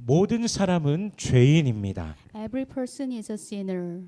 모든 사람은 죄인입니다. Every person is a sinner.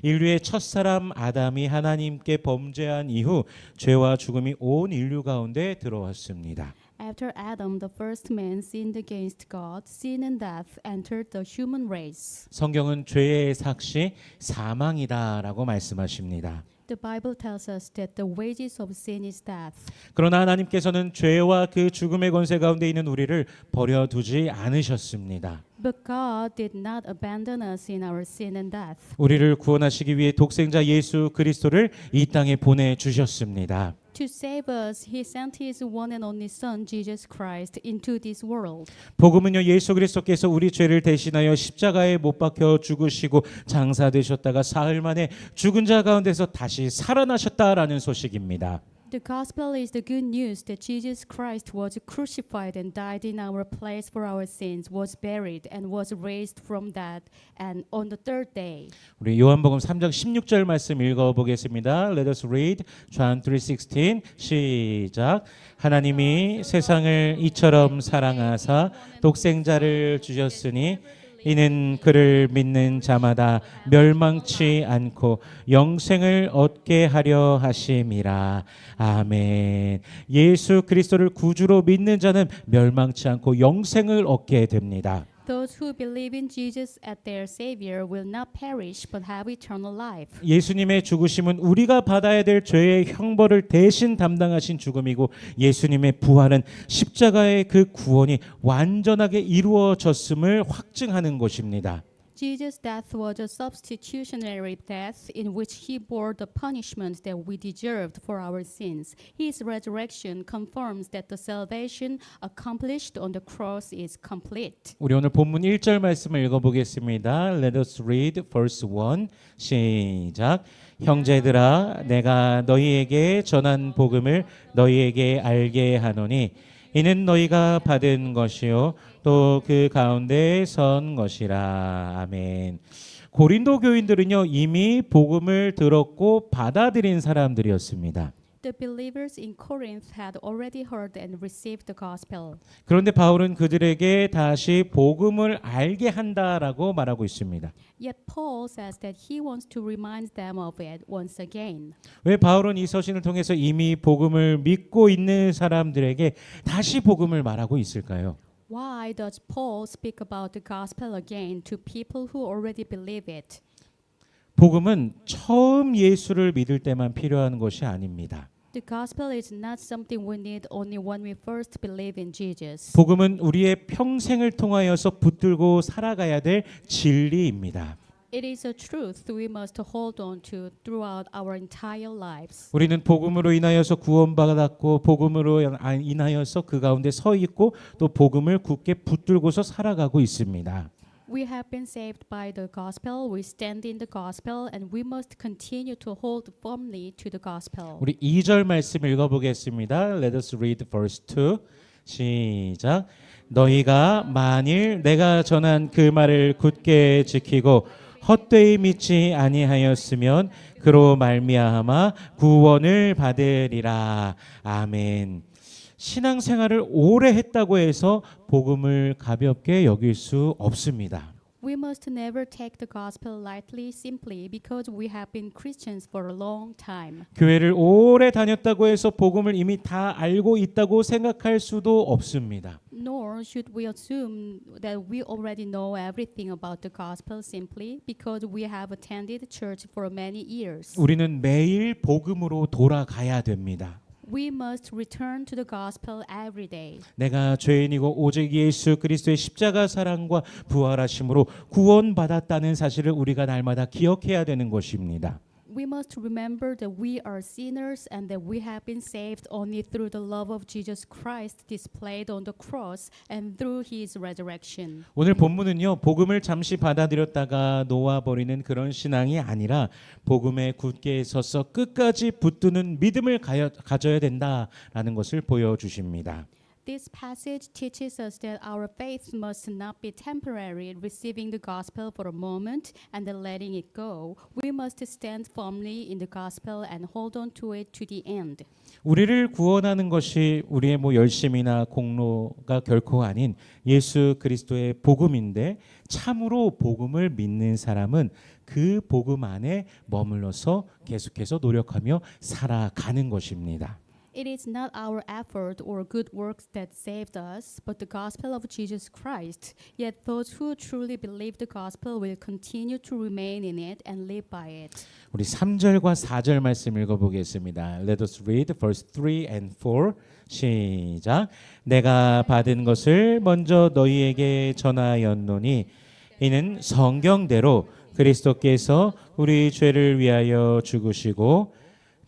인류의 첫사람 아담이 하나님께 범죄한 이후 죄와 죽음이 온 인류 가운데 들어왔습니다. After Adam, the first man, sinned against God, sin and death entered the human race. 성경은 죄의 삭시 사망이다라고 말씀하십니다. The Bible tells us that the wages of sin is death. 그러나 하나님께서는 죄와 그 죽음의 권세 가운데 있는 우리를 버려두지 않으셨습니다. But God did not abandon us in our sin and death. 우리를 구원하시기 위해 독생자 예수 그리스도를 이 땅에 보내주셨습니다. To save us, He sent His one and only Son, Jesus Christ, into this world. 복음은요, 예수 그리스도께서 우리 죄를 대신하여 십자가에 못 박혀 죽으시고 장사되셨다가 사흘 만에 죽은 자 가운데서 다시 살아나셨다라는 소식입니다. The gospel is the good news that Jesus Christ was crucified and died in our place for our sins, was buried and was raised from death, and on the third day. 우리 요한복음 3장 16절 말씀 읽어보겠습니다. Let us read John 3:16 시작. 하나님이 세상을 이처럼 사랑하사 독생자를 주셨으니 이는 그를 믿는 자마다 멸망치 않고 영생을 얻게 하려 하심이라. 아멘. 예수 그리스도를 구주로 믿는 자는 멸망치 않고 영생을 얻게 됩니다. Those who believe in Jesus as their Savior will not perish but have eternal life. 예수님의 죽으심은 우리가 받아야 될 죄의 형벌을 대신 담당하신 죽음이고 예수님의 부활은 십자가의 그 구원이 완전하게 이루어졌음을 확증하는 것입니다. Jesus' death was a substitutionary death in which He bore the punishment that we deserved for our sins. His resurrection confirms that the salvation accomplished on the cross is complete. 우리 오늘 본문 1절 말씀을 읽어보겠습니다. Let us read verse 1 시작. 형제들아 내가 너희에게 전한 복음을 너희에게 알게 하노니 이는 너희가 받은 것이요 또 그 가운데 선 것이라. 아멘. 고린도 교인들은요 이미 복음을 들었고 받아들인 사람들이었습니다. The believers in Corinth had already heard and received the gospel. 그런데 바울은 그들에게 다시 복음을 알게 한다라고 말하고 있습니다. Yet Paul says that he wants to remind them of it once again. 왜 바울은 이 서신을 통해서 이미 복음을 믿고 있는 사람들에게 다시 복음을 말하고 있을까요? Why does Paul speak about the gospel again to people who already believe it? 복음은 처음 예수를 믿을 때만 필요한 것이 아닙니다. The gospel is not something we need only when we first believe in Jesus. 복음은 우리의 평생을 통하여서 붙들고 살아가야 될 진리입니다. It is a truth we must hold on to throughout our entire lives. 우리는 복음으로 인하여서 구원받았고 복음으로 인하여서 그 가운데 서 있고 또 복음을 굳게 붙들고서 살아가고 있습니다. We have been saved by the gospel. We stand in the gospel and we must continue to hold firmly to the gospel. 우리 2절 말씀 읽어보겠습니다. Let us read verse 2 시작. 너희가 만일 내가 전한 그 말을 굳게 지키고 헛되이 믿지 아니하였으면 그로 말미암아 구원을 받으리라. 아멘. 신앙생활을 오래 했다고 해서 복음을 가볍게 여길 수 없습니다. We must never take the gospel lightly simply because we have been Christians for a long time. 교회를 오래 다녔다고 해서 복음을 이미 다 알고 있다고 생각할 수도 없습니다. Nor should we assume that we already know everything about the gospel simply because we have attended church for many years. 우리는 매일 복음으로 돌아가야 됩니다. We must return to the gospel every day. 내가 죄인이고 오직 예수 그리스도의 십자가 사랑과 부활하심으로 구원받았다는 사실을 우리가 날마다 기억해야 되는 것입니다. We must remember that we are sinners and that we have been saved only through the love of Jesus Christ displayed on the cross and through His resurrection. 오늘 본문은요 복음을 잠시 받아들였다가 놓아버리는 그런 신앙이 아니라 복음에 굳게 서서 끝까지 붙드는 믿음을 가져야 된다라는 것을 보여주십니다. This passage teaches us that our faith must not be temporary, receiving the gospel for a moment and then letting it go. We must stand firmly in the gospel and hold on to it to the end. 우리를 구원하는 것이 우리의 열심이나 공로가 결코 아닌 예수 그리스도의 복음인데 참으로 복음을 믿는 사람은 그 복음 안에 머물러서 계속해서 노력하며 살아가는 것입니다. It is not our effort or good works that saved us, but the gospel of Jesus Christ. Yet those who truly believe the gospel will continue to remain in it and live by it. 우리 3절과 4절 말씀 읽어보겠습니다. Let us read verse 3 and 4. 시작. 내가 받은 것을 먼저 너희에게 전하였노니 이는 성경대로 그리스도께서 우리 죄를 위하여 죽으시고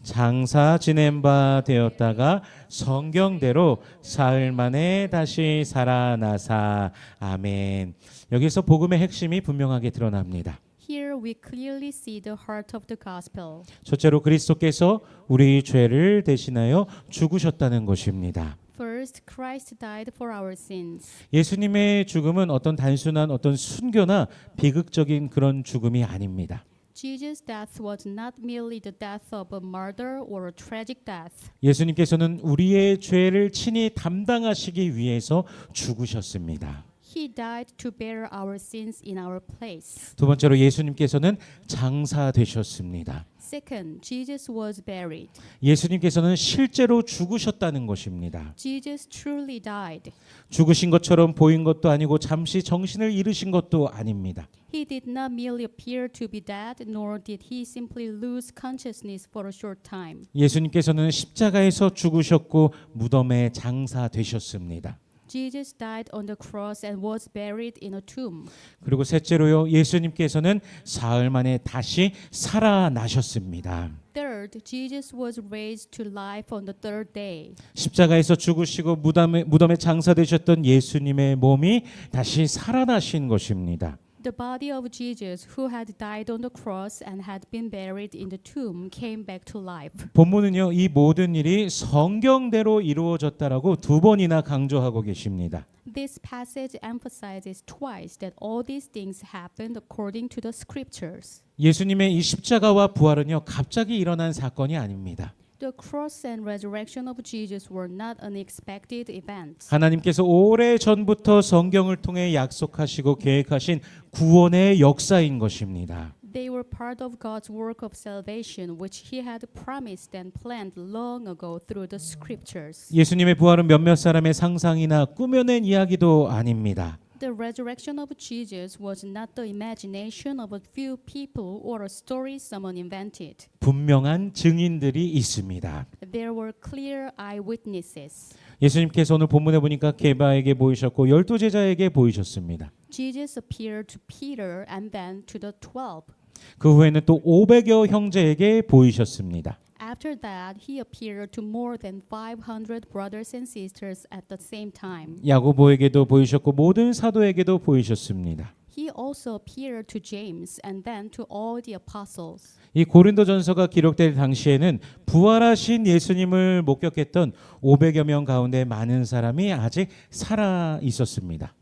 장사 지낸 바 되었다가 성경대로 사흘 만에 다시 살아나사. 아멘. 여기서 복음의 핵심이 분명하게 드러납니다. Here we clearly see the heart of the gospel. 첫째로 그리스도께서 우리 죄를 대신하여 죽으셨다는 것입니다. First, Christ died for our sins. 예수님의 죽음은 단순한 순교나 비극적인 그런 죽음이 아닙니다. Jesus' death was not merely the death of a murder or a tragic death. 예수님께서는 우리의 죄를 친히 담당하시기 위해서 죽으셨습니다. He died to bear our sins in our place. 두 번째로 예수님께서는 장사되셨습니다. Second, Jesus was buried. 예수님께서는 실제로 죽으셨다는 것입니다. Jesus truly died. 죽으신 것처럼 보인 것도 아니고 잠시 정신을 잃으신 것도 아닙니다. He did not merely appear to be dead, nor did he simply lose consciousness for a short time. 예수님께서는 십자가에서 죽으셨고 무덤에 장사되셨습니다. Jesus died on the cross and was buried in a tomb. 그리고 셋째로요, 예수님께서는 사흘 만에 다시 살아나셨습니다. Third, Jesus was raised to life on the third day. 십자가에서 죽으시고 무덤에 장사되셨던 예수님의 몸이 다시 살아나신 것입니다. The body of Jesus, who had died on the cross and had been buried in the tomb, came back to life. 본문은요, 이 모든 일이 성경대로 이루어졌다라고 두 번이나 강조하고 계십니다. This passage emphasizes twice that all these things happened according to the scriptures. 예수님의 이 십자가와 부활은요, 갑자기 일어난 사건이 아닙니다. The cross and resurrection of Jesus were not unexpected events. 하나님께서 오래 전부터 성경을 통해 약속하시고 계획하신 구원의 역사인 것입니다. They were part of God's work of salvation, which He had promised and planned long ago through the scriptures. 예수님의 부활은 몇몇 사람의 상상이나 꾸며낸 이야기도 아닙니다. The resurrection of Jesus was not the imagination of a few people or a story someone invented. 분명한 증인들이 있습니다. There were clear eyewitnesses. 예수님께서 오늘 본문에 보니까 게바에게 보이셨고 12제자에게 보이셨습니다. Jesus appeared to Peter and then to the 12. 그 후에는 또 500여 형제에게 보이셨습니다. After that, he appeared to more than 500 brothers and sisters at the same time. 야고보에게도 보이셨고 모든 사도에게도 보이셨습니다. He also appeared to James and then to all the apostles. 이 고린도전서가 기록될 당시에는 부활하신 예수님을 목격했던 500여 명 가운데 많은 사람이 아직 살아 있었습니다.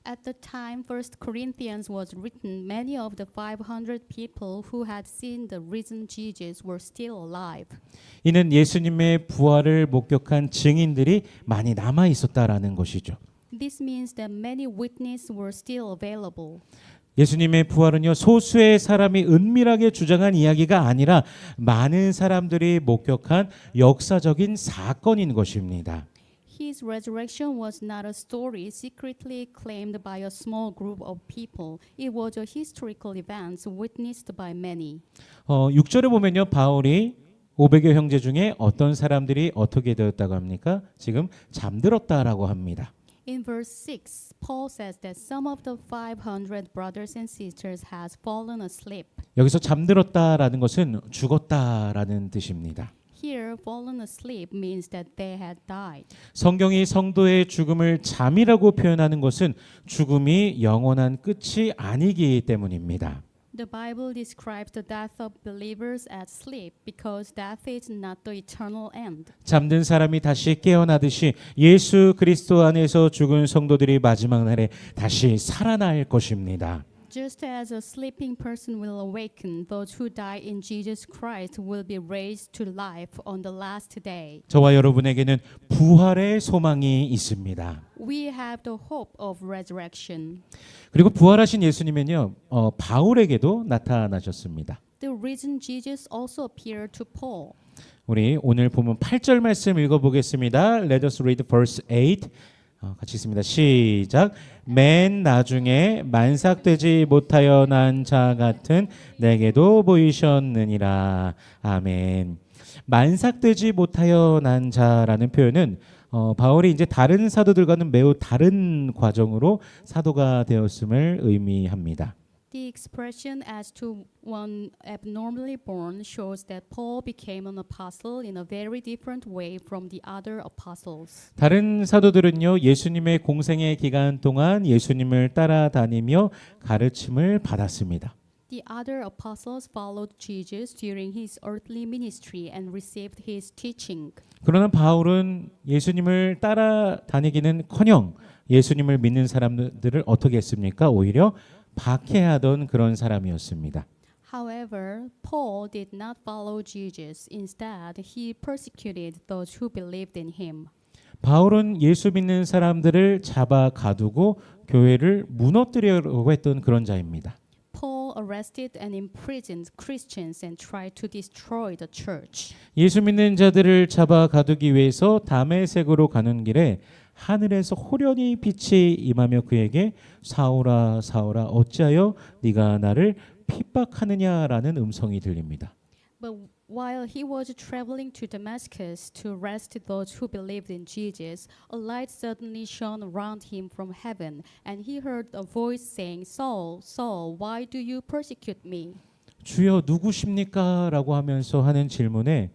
At the time 1 Corinthians was written, many of the 500 people who had seen the risen Jesus were still alive. 이는 예수님의 부활을 목격한 증인들이 많이 남아 있었다라는 것이죠. This means that many witnesses were still available. 예수님의 부활은요, 소수의 사람이 은밀하게 주장한 이야기가 아니라 많은 사람들이 목격한 역사적인 사건인 것입니다. His resurrection was not a story secretly claimed by a small group of people. It was a historical event witnessed by many. 6절에 보면요, 바울이 500여 형제 중에 어떤 사람들이 어떻게 되었다고 합니까? 지금 잠들었다라고 합니다. In verse 6, Paul says that some of the 500 brothers and sisters has fallen asleep. 여기서 잠들었다라는 것은 죽었다라는 뜻입니다. Here, fallen asleep means that they had died. 성경이 성도의 죽음을 잠이라고 표현하는 것은 죽음이 영원한 끝이 아니기 때문입니다. The Bible describes the death of believers as sleep because death is not the eternal end. 잠든 사람이 다시 깨어나듯이 예수 그리스도 안에서 죽은 성도들이 마지막 날에 다시 살아날 것입니다. Just as a sleeping person will awaken, those who die in Jesus Christ will be raised to life on the last day. 저와 여러분에게는 부활의 소망이 있습니다. We have the hope of resurrection. 그리고 부활하신 예수님은요, 바울에게도 나타나셨습니다. The risen Jesus also appeared to Paul. 우리 오늘 보면 8절 말씀 읽어보겠습니다. Let us read verse 8. 같이 있습니다. 시작. 맨 나중에 만삭되지 못하여 난 자 같은 내게도 보이셨느니라. 아멘. 만삭되지 못하여 난 자라는 표현은 바울이 이제 다른 사도들과는 매우 다른 과정으로 사도가 되었음을 의미합니다. The expression as to one abnormally born shows that Paul became an apostle in a very different way from the other apostles. 다른 사도들은요, 예수님의 공생의 기간 동안 예수님을 따라다니며 가르침을 받았습니다. The other apostles followed Jesus during his earthly ministry and received his teaching. 그러나 바울은 예수님을 따라다니기는커녕 예수님을 믿는 사람들을 어떻게 했습니까? 오히려 박해하던 그런 사람이었습니다. However, Paul did not follow Jesus. Instead, he persecuted those who believed in him. 바울은 예수 믿는 사람들을 잡아 가두고 교회를 무너뜨리려고 했던 그런 자입니다. Paul arrested and imprisoned Christians and tried to destroy the church. 예수 믿는 자들을 잡아 가두기 위해서 다메섹으로 가는 길에 하늘에서 호련히 빛이 임하며 그에게 사울아 사울아 어찌하여 네가 나를 핍박하느냐라는 음성이 들립니다. But while he was traveling to Damascus to arrest those who believed in Jesus, a light suddenly shone around him from heaven, and he heard a voice saying, Saul, Saul, why do you persecute me? 주여 누구십니까? 라고 하면서 하는 질문에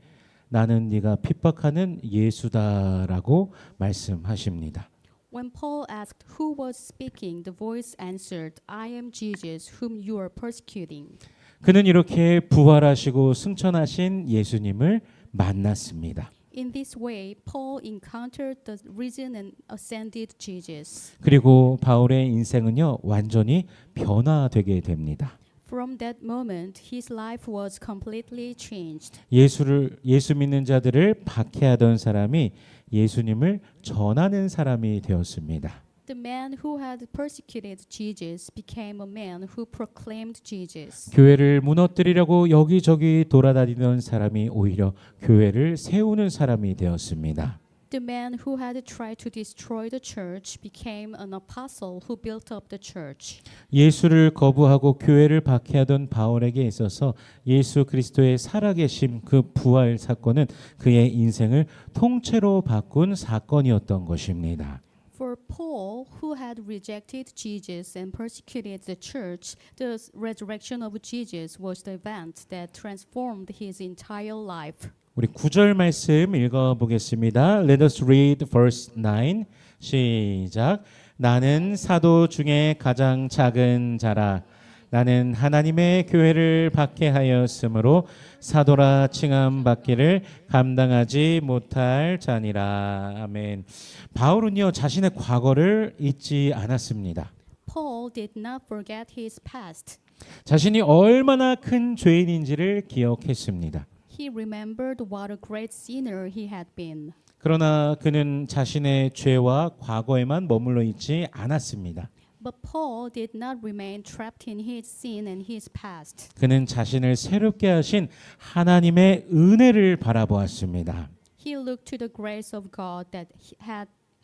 나는 네가 핍박하는 예수다라고 말씀하십니다. When Paul asked who was speaking, the voice answered, I am Jesus, whom you are persecuting. 그는 이렇게 부활하시고 승천하신 예수님을 만났습니다. In this way, Paul encountered the risen and ascended Jesus. 그리고 바울의 인생은요 완전히 변화되게 됩니다. From that moment, his life was completely changed. 예수 믿는 자들을 박해하던 사람이 예수님을 전하는 사람이 되었습니다. The man who had persecuted Jesus became a man who proclaimed Jesus. 교회를 무너뜨리려고 여기저기 돌아다니던 사람이 오히려 교회를 세우는 사람이 되었습니다. The man who had tried to destroy the church became an apostle who built up the church. 예수를 거부하고 교회를 박해하던 바울에게 있어서 예수 그리스도의 살아계심 그 부활 사건은 그의 인생을 통째로 바꾼 사건이었던 것입니다. For Paul, who had rejected Jesus and persecuted the church, the resurrection of Jesus was the event that transformed his entire life. 우리 9절 말씀 읽어보겠습니다. Let us read verse 9. 시작. 나는 사도 중에 가장 작은 자라. 나는 하나님의 교회를 박해하였으므로 사도라 칭함 받기를 감당하지 못할 자니라. 아멘. 바울은요 자신의 과거를 잊지 않았습니다. Paul did not forget his past. 자신이 얼마나 큰 죄인인지를 기억했습니다. He remembered what a great sinner he had been. 그러나 그는 자신의 죄와 과거에만 머물러 있지 않았습니다. But Paul did not remain trapped in his sin and his past. 그는 자신을 새롭게 하신 하나님의 은혜를 바라보았습니다. He looked to the grace of God that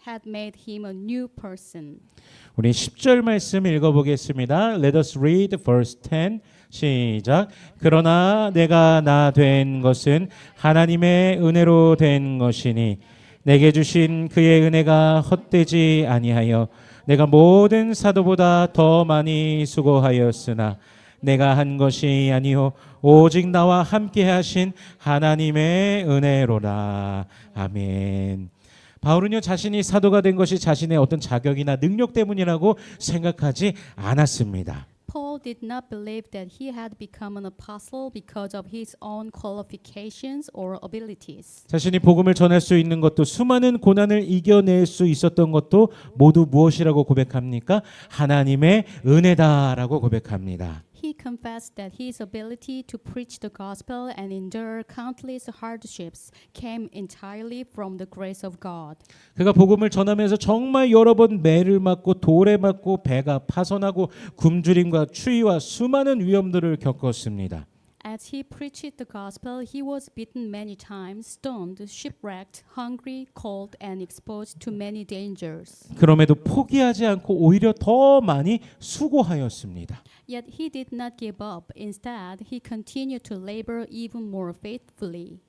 had made him a new person. 우리 10절 말씀 읽어보겠습니다. Let us read verse 10. 시작. 그러나 내가 나 된 것은 하나님의 은혜로 된 것이니 내게 주신 그의 은혜가 헛되지 아니하여 내가 모든 사도보다 더 많이 수고하였으나 내가 한 것이 아니요 오직 나와 함께 하신 하나님의 은혜로라. 아멘. 바울은요 자신이 사도가 된 것이 자신의 어떤 자격이나 능력 때문이라고 생각하지 않았습니다. Paul did not believe that he had become an apostle because of his own qualifications or abilities. 자신이 복음을 전할 수 있는 것도 수많은 고난을 이겨낼 수 있었던 것도 모두 무엇이라고 고백합니까? 하나님의 은혜다라고 고백합니다. He confessed that his ability to preach the gospel and endure countless hardships came entirely from the grace of God. 그가 복음을 전하면서 정말 여러 번 매를 맞고 돌에 맞고 배가 파손하고 굶주림과 추위와 수많은 위험들을 겪었습니다. As he preached the gospel, he was beaten many times, stoned, shipwrecked, hungry, cold, and exposed to many dangers. 그럼에도 포기하지 않고 오히려 더 많이 수고하였습니다. Yet he did not give up. Instead, he continued to labor even more faithfully.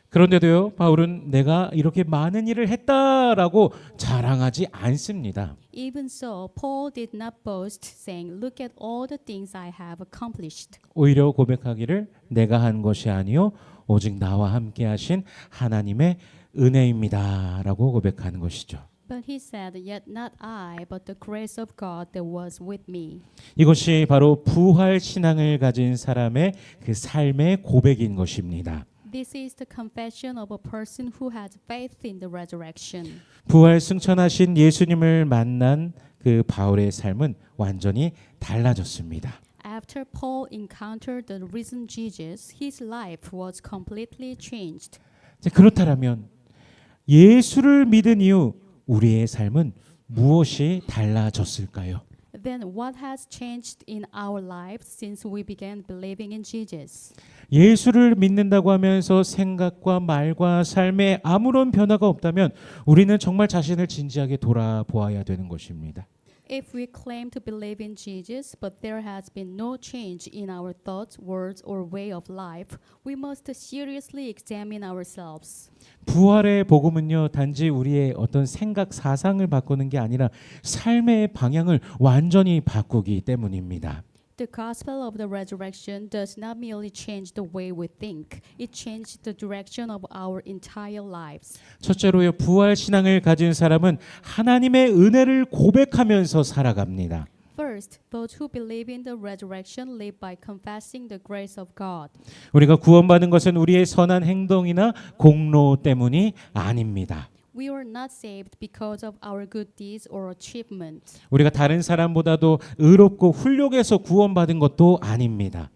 그런데도요, 바울은 내가 이렇게 많은 일을 했다라고 자랑하지 않습니다. Even so, Paul did not boast, saying, "Look at all the things I have accomplished." 오히려 고백하기를 내가 한 것이 아니요 오직 나와 함께 하신 하나님의 은혜입니다라고 고백하는 것이죠. But he said, "Yet not I, but the grace of God that was with me." 이것이 바로 부활 신앙을 가진 사람의 그 삶의 고백인 것입니다. This is the confession of a person who has faith in the resurrection. 부활 승천하신 예수님을 만난 그 바울의 삶은 완전히 달라졌습니다. After Paul encountered the risen Jesus, his life was completely changed. 그렇다면 예수를 믿은 이후 우리의 삶은 무엇이 달라졌을까요? Then what has changed in our lives since we began believing in Jesus? 예수를 믿는다고 하면서 생각과 말과 삶에 아무런 변화가 없다면 우리는 정말 자신을 진지하게 돌아보아야 되는 것입니다. If we claim to believe in Jesus, but there has been no change in our thoughts, words, or way of life, we must seriously examine ourselves. 부활의 복음은요, 단지 우리의 어떤 생각, 사상을 바꾸는 게 아니라 삶의 방향을 완전히 바꾸기 때문입니다. The gospel of the resurrection does not merely change the way we think, it changed the direction of our entire lives. 첫째로요, 부활 신앙을 가진 사람은 하나님의 은혜를 고백하면서 살아갑니다. First, those who believe in the resurrection live by confessing the grace of God. 우리가 구원받은 것은 우리의 선한 행동이나 공로 때문이 아닙니다. We were not saved because of our good deeds or achievements. 우리가 다른 사람보다도 의롭고 훌륭해서 구원받은 것도 아닙니다.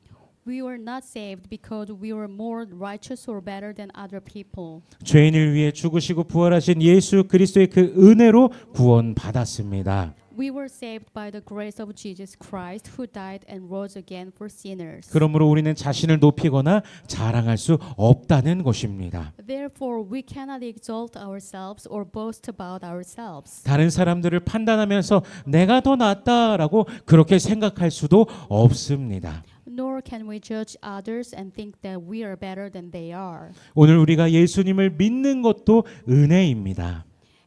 We were not saved because we were more righteous or better than other people. 죄인을 위해 죽으시고 부활하신 예수 그리스도의 그 은혜로 구원받았습니다. We were saved by the grace of Jesus Christ who died and rose again for sinners. 그러므로 우리는 자신을 높이거나 자랑할 수 없다는 것입니다. Therefore, we cannot exalt ourselves or boast about ourselves. 다른 사람들을 판단하면서 내가 더 낫다라고 그렇게 생각할 수도 없습니다. Nor can we judge others and think that we are better than they are. 오늘 우리가 예수님을 믿는 것도 은혜입니다.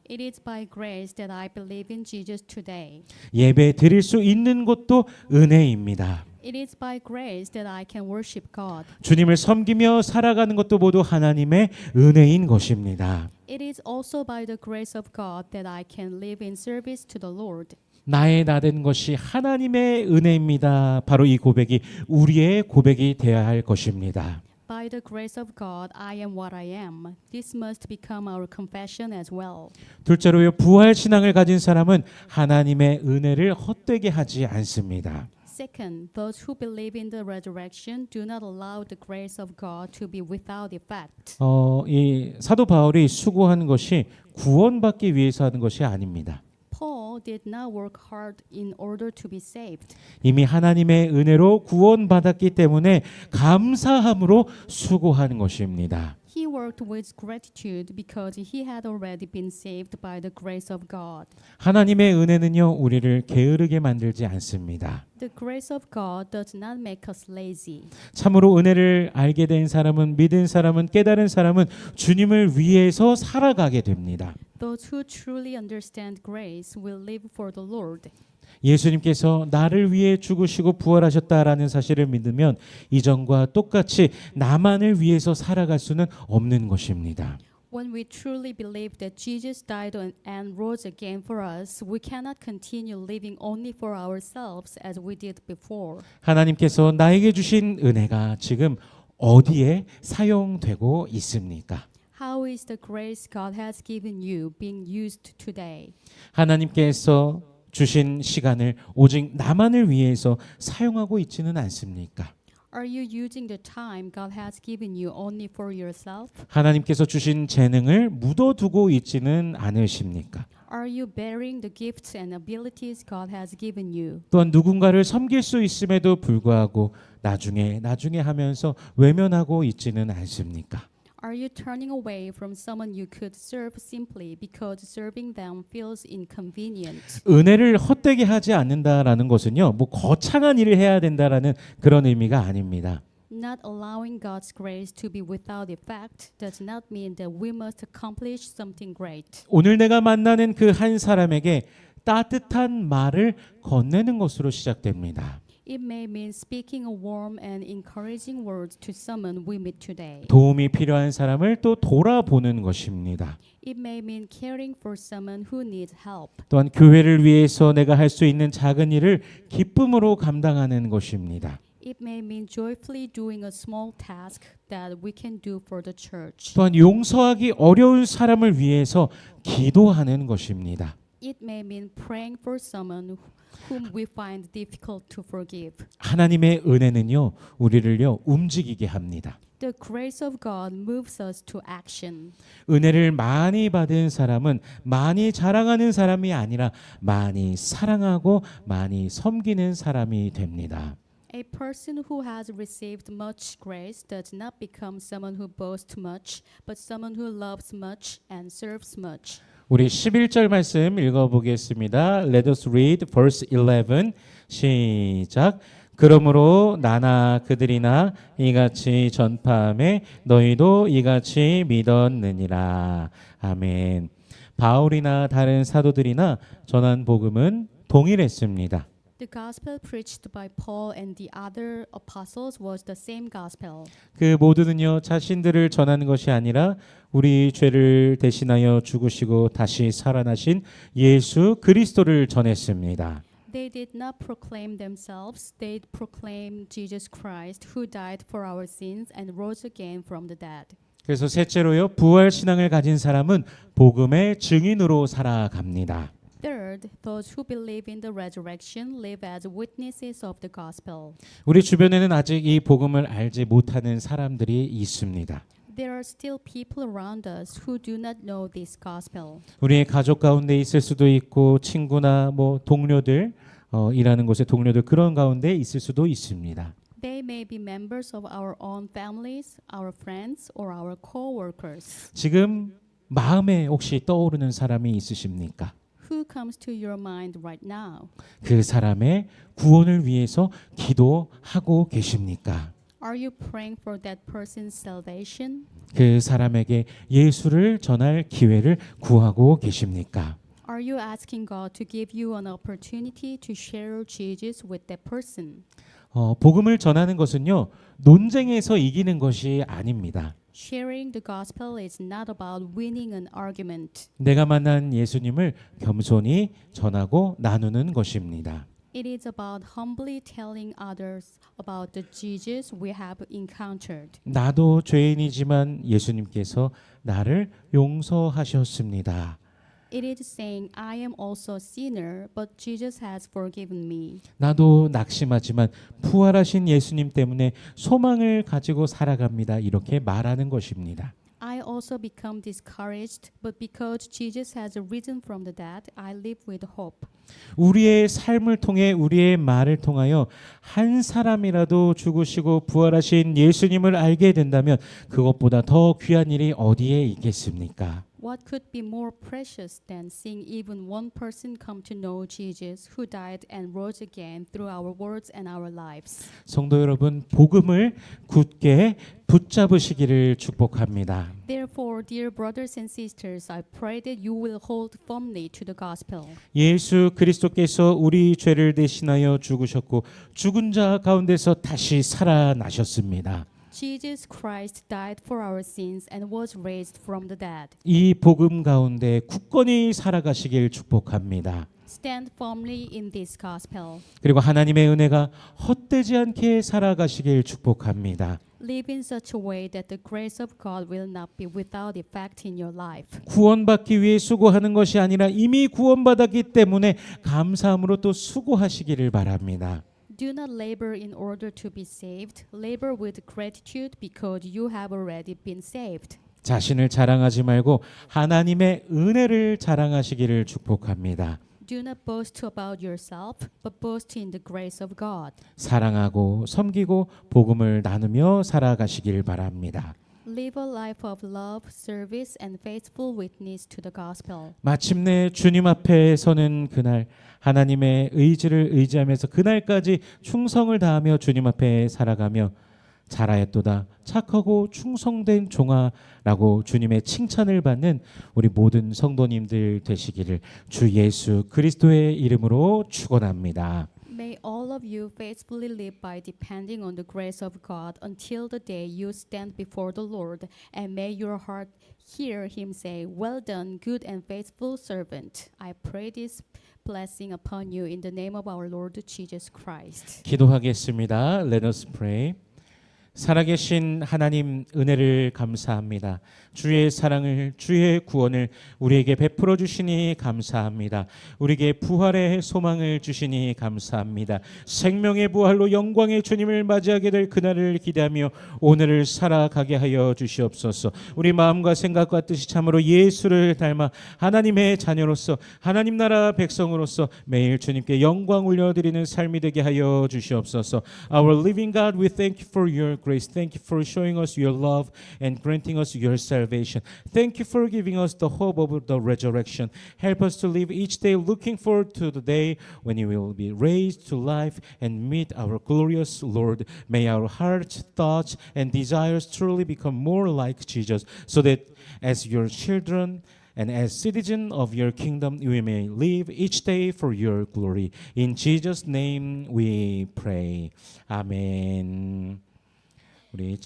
It is by grace that I believe in Jesus today. 예배 드릴 수 있는 것도 은혜입니다. It is by grace that I can worship God. 주님을 섬기며 살아가는 것도 모두 하나님의 은혜인 것입니다. It is also by the grace of God that I can live in service to the Lord. 나의 나된 것이 하나님의 은혜입니다. 바로 이 고백이 우리의 고백이 되어야 할 것입니다. By the grace of God, I am what I am. This must become our confession as well. 둘째로요, 부활 신앙을 가진 사람은 하나님의 은혜를 헛되게 하지 않습니다. Second, those who believe in the resurrection do not allow the grace of God to be without effect. 이 사도 바울이 수고한 것이 구원받기 위해서 하는 것이 아닙니다. Paul did not work hard in order to be saved. 이미 하나님의 은혜로 구원받았기 때문에 감사함으로 수고하는 것입니다. He worked with gratitude because he had already been saved by the grace of God. 하나님의 은혜는요, 우리를 게으르게 만들지 않습니다. The grace of God does not make us lazy. 참으로 은혜를 알게 된 사람은, 믿은 사람은, 깨달은 사람은 주님을 위해서 살아가게 됩니다. Those who truly understand grace will live for the Lord. 예수님께서 나를 위해 죽으시고 부활하셨다라는 사실을 믿으면 이전과 똑같이 나만을 위해서 살아갈 수는 없는 것입니다. When we truly believe that Jesus died and rose again for us, we cannot continue living only for ourselves as we did before. 하나님께서 나에게 주신 은혜가 지금 어디에 사용되고 있습니까? How is the grace God has given you being used today? 하나님께서 주신 시간을 오직 나만을 위해서 사용하고 있지는 않습니까? Are you using the time God has given you only for yourself? 하나님께서 주신 재능을 묻어두고 있지는 않으십니까? Are you bearing the gifts and abilities God has given you? 또한 누군가를 섬길 수 있음에도 불구하고 나중에 하면서 외면하고 있지는 않습니까? Are you turning away from someone you could serve simply because serving them feels inconvenient? 은혜를 헛되게 하지 않는다라는 것은요, 뭐 거창한 일을 해야 된다라는 그런 의미가 아닙니다. Not allowing God's grace to be without effect does not mean that we must accomplish something great. 오늘 내가 만나는 그 한 사람에게 따뜻한 말을 건네는 것으로 시작됩니다. It may mean speaking a warm and encouraging words to someone we meet today. 도움이 필요한 사람을 또 돌아보는 것입니다. It may mean caring for someone who needs help. 또한 교회를 위해서 내가 할 수 있는 작은 일을 기쁨으로 감당하는 것입니다. It may mean joyfully doing a small task that we can do for the church. 또한 용서하기 어려운 사람을 위해서 기도하는 것입니다. It may mean praying for someone whom we find difficult to forgive. 하나님의 은혜는요, 우리를요 움직이게 합니다. The grace of God moves us to action. 은혜를 많이 받은 사람은 많이 자랑하는 사람이 아니라 많이 사랑하고 많이 섬기는 사람이 됩니다. A person who has received much grace does not become someone who boasts much, but someone who loves much and serves much. 우리 11절 말씀 읽어보겠습니다. Let us read verse 11. 시작. 그러므로 나나 그들이나 이같이 전파하매 너희도 이같이 믿었느니라. 아멘. 바울이나 다른 사도들이나 전한 복음은 동일했습니다. The gospel preached by Paul and the other apostles was the same gospel. 그 모두는요 자신들을 전하는 것이 아니라 우리 죄를 대신하여 죽으시고 다시 살아나신 예수 그리스도를 전했습니다. They did not proclaim themselves, they proclaimed Jesus Christ who died for our sins and rose again from the dead. 그래서 셋째로요 부활 신앙을 가진 사람은 복음의 증인으로 살아갑니다. Third, those who believe in the resurrection live as witnesses of the gospel. 우리 주변에는 아직 이 복음을 알지 못하는 사람들이 있습니다. There are still people around us who do not know this gospel. 우리의 가족 가운데 있을 수도 있고 친구나 뭐 동료들 일하는 곳의 동료들 그런 가운데 있을 수도 있습니다. They may be members of our own families, our friends, or our co-workers. 지금 마음에 혹시 떠오르는 사람이 있으십니까? Who comes to your mind right now? 그 사람의 구원을 위해서 기도하고 계십니까? Are you praying for that person's salvation? 그 사람에게 예수를 전할 기회를 구하고 계십니까? Are you asking God to give you an opportunity to share Jesus with that person? 복음을 전하는 것은요 논쟁에서 이기는 것이 아닙니다. Sharing the gospel is not about winning an argument. 내가 만난 예수님을 겸손히 전하고 나누는 것입니다. It is about humbly telling others about the Jesus we have encountered. 나도 죄인이지만 예수님께서 나를 용서하셨습니다. It is saying, I am also a sinner, but Jesus has forgiven me. 나도 낙심하지만 부활하신 예수님 때문에 소망을 가지고 살아갑니다. 이렇게 말하는 것입니다. I also become discouraged, but because Jesus has risen from the dead, I live with hope. 우리의 삶을 통해 우리의 말을 통하여 한 사람이라도 죽으시고 부활하신 예수님을 알게 된다면 그것보다 더 귀한 일이 어디에 있겠습니까? What could be more precious than seeing even one person come to know Jesus who died and rose again through our words and our lives? 성도 여러분, 복음을 굳게 붙잡으시기를 축복합니다. Therefore, dear brothers and sisters, I pray that you will hold firmly to the gospel. 예수 그리스도께서 우리 죄를 대신하여 죽으셨고 죽은 자 가운데서 다시 살아나셨습니다. Jesus Christ died for our sins and was raised from the dead. 이 복음 가운데 굳건히 살아가시길 축복합니다. Stand firmly in this gospel. 그리고 하나님의 은혜가 헛되지 않게 살아가시길 축복합니다. Live in such a way that the grace of God will not be without effect in your life. 구원받기 위해 수고하는 것이 아니라 이미 구원받았기 때문에 감사함으로 또 수고하시기를 바랍니다. Do not labor in order to be saved. Labor with gratitude because you have already been saved. 자신을 자랑하지 말고 하나님의 은혜를 자랑하시기를 축복합니다. Do not boast about yourself, but boast in the grace of God. 사랑하고 섬기고 복음을 나누며 살아가시길 바랍니다. Live a life of love, service, and faithful witness to the gospel. 마침내 주님 앞에 서는 그날 하나님의 의지를 의지하면서 그날까지 충성을 다하며 주님 앞에 살아가며 잘하였도다 착하고 충성된 종아라고 주님의 칭찬을 받는 우리 모든 성도님들 되시기를 주 예수 그리스도의 이름으로 축원합니다. May all of you faithfully live by depending on the grace of God until the day you stand before the Lord, and may your heart hear him say, "Well done, good and faithful servant." I pray this blessing upon you in the name of our Lord Jesus Christ. 기도하겠습니다. Let us pray. 살아계신 하나님 은혜를 감사합니다. 주의 사랑을 주의 구원을 우리에게 베풀어 주시니 감사합니다. 우리에게 부활의 소망을 주시니 감사합니다. 생명의 부활로 영광의 주님을 맞이하게 될 그날을 기대하며 오늘을 살아가게 하여 주시옵소서. 우리 마음과 생각과 뜻이 참으로 예수를 닮아 하나님의 자녀로서 하나님 나라 백성으로서 매일 주님께 영광 올려드리는 삶이 되게 하여 주시옵소서. Our living God, we thank you for your grace. Thank you for showing us your love and granting us your salvation. Thank you for giving us the hope of the resurrection. Help us to live each day looking forward to the day when you will be raised to life and meet our glorious Lord. May our hearts, thoughts, and desires truly become more like Jesus, so that as your children and as citizens of your kingdom, we may live each day for your glory. In Jesus' name we pray. Amen. 우리